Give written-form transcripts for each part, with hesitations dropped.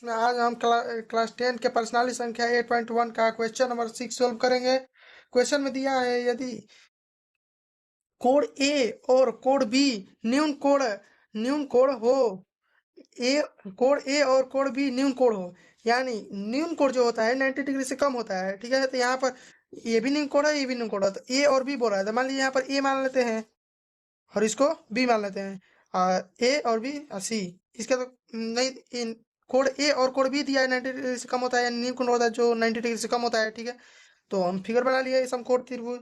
आज हम क्लास 10 के प्रश्नाली संख्या 8.1 का क्वेश्चन नंबर 6 सोल्व करेंगे। क्वेश्चन में दिया है यदि कोण ए और कोण बी न्यून कोण हो, ए कोण ए और कोण बी न्यून कोण हो, यानी न्यून कोण जो होता है 90 डिग्री से कम होता है, ठीक है। तो यहाँ पर ये भी न्यून कोण है, ये भी न्यून कोण है, तो ए और बी बोल रहा है, तो मान लीजिए यहाँ पर ए मान लेते हैं और इसको बी मान लेते हैं। ए और बी सी, इसका तो नहीं, कोड ए और कोड बी दिया है 90 डिग्री से कम होता है, यानी न्यू कोड होता है जो 90 डिग्री से कम होता है, ठीक है। तो हम फिगर बना लिए समकोण त्रिभुज,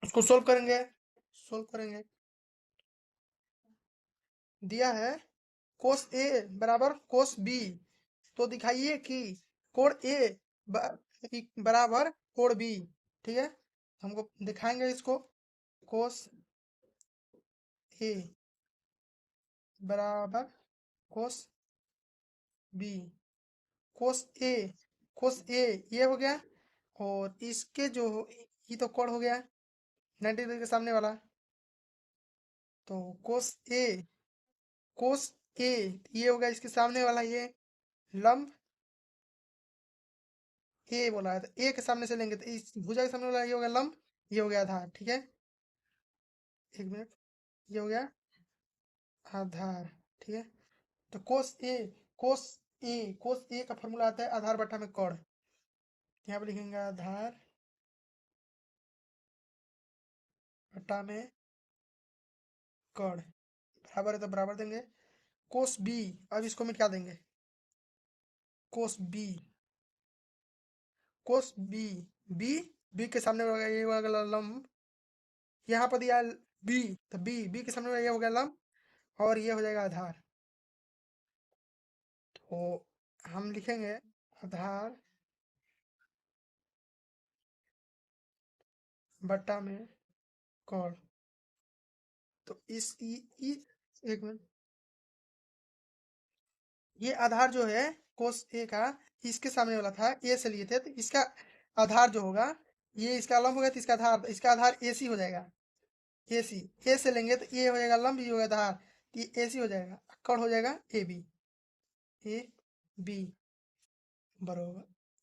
उसको सोल्व करेंगे। दिया है कोस ए बराबर कोस बी, तो दिखाइए कि कोण ए बराबर कोण बी, ठीक है। हमको दिखाएंगे इसको, कोस ए बराबर कोस बी, कोस ए कोस ए ये हो गया, और इसके जो ये तो कोण हो गया 90 डिग्री के सामने वाला, तो कोस ए ये हो गया इसके सामने वाला, ये लंब ए बोला है, तो ए के सामने से लेंगे तो इस भुजा के सामने वाला ये हो गया लंब, ये हो गया आधार, ठीक है। एक मिनट, ये हो गया आधार, ठीक है। तो कोस ए का फॉर्मूला आता है आधार बटा में कोण, यहाँ पे लिखेंगे आधार बटा में कोण, बराबर है तो बराबर देंगे। कोस बी, अब इसको मिटा देंगे, cos B cos B B B के सामने हो गया ये वाला लंब, यहाँ पर दिया बी, तो बी के सामने ये हो गया लंब, और ये हो जाएगा आधार। तो हम लिखेंगे आधार बट्टा में कोण, तो एक मिनट, ये आधार जो है कोस ए का, इसके सामने वाला था, ए से लिए थे, तो इसका आधार जो होगा, ये इसका लंब हो गया, तो इसका आधार ए सी हो जाएगा, ए सी, ए से लेंगे तो ये हो जाएगा लंब, ये हो गया आधार, तो ये ए सी हो जाएगा, कोण हो जाएगा ए बी बरोबर,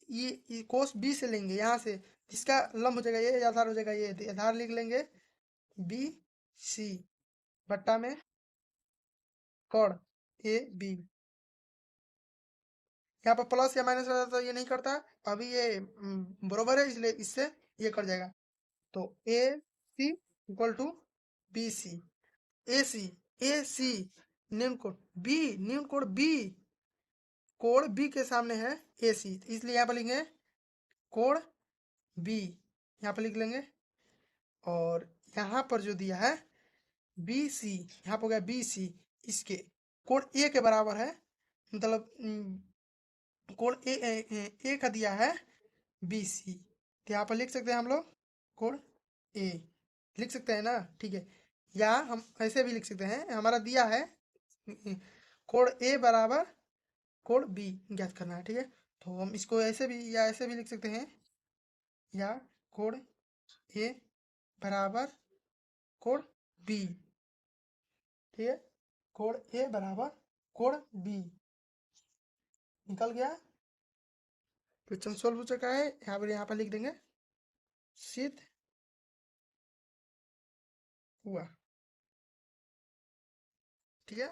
ये कोस बी से लेंगे यहाँ से, इसका लंब हो जाएगा ये, आधार हो जाएगा ये, तो आधार लिख लेंगे बी सी बट्टा में कोण ए बी। यहाँ पर प्लस या माइनस रहता तो ये नहीं करता, अभी ये बरोबर है इसलिए इससे ये कट जाएगा, तो ए सी इक्वल टू बी सी, ए सी न्यून कोण बी, न्यून कोण बी, कोण बी के सामने है ए सी, इसलिए यहाँ पर लिखेंगे कोण बी, यहाँ पर लिख लेंगे, और यहाँ पर जो दिया है बी सी, यहाँ पर हो गया बी सी, इसके कोण ए के बराबर है, मतलब कोण ए का दिया है बी सी, तो यहाँ पर लिख सकते हैं हम लोग कोण ए, लिख सकते हैं ना, ठीक है। या हम ऐसे भी लिख सकते हैं, हमारा दिया है कोण ए बराबर कोण बी ज्ञात करना है, ठीक है। तो हम इसको ऐसे भी या ऐसे भी लिख सकते हैं, या कोण ए बराबर कोण बी, ठीक है, कोण ए बराबर कोण बी, निकल गया। क्वेश्चन सोल्व हो चुका है, यहाँ पर लिख देंगे सिद्ध हुआ, ठीक है।